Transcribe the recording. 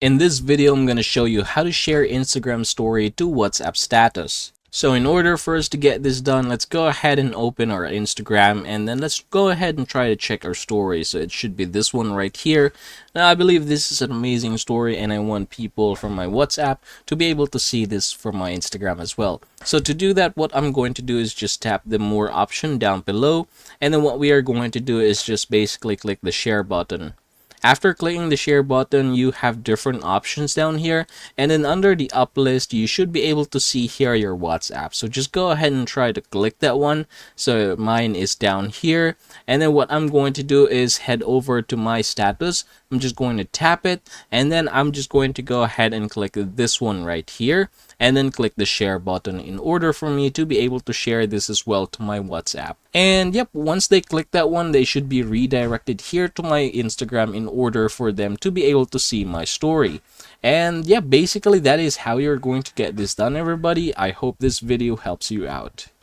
In this video, I'm going to show you how to share Instagram story to WhatsApp status. So in order for us to get this done, let's go ahead and open our Instagram, and then let's go ahead and try to check our story. So it should be this one right here. Now I believe this is an amazing story, and I want people from my WhatsApp to be able to see this from my Instagram as well. So to do that, what I'm going to do is just tap the more option down below, and then what we are going to do is just basically click the share button. After clicking the share button, you have different options down here, and then under the up list, you should be able to see here your WhatsApp. So just go ahead and try to click that one. So mine is down here, and then what I'm going to do is head over to my status. I'm just going to tap it, and then I'm just going to go ahead and click this one right here, and then click the share button in order for me to be able to share this as well to my WhatsApp. And yep, once they click that one, they should be redirected here to my Instagram in order for them to be able to see my story. And yeah, basically that is how you're going to get this done, everybody. I hope this video helps you out.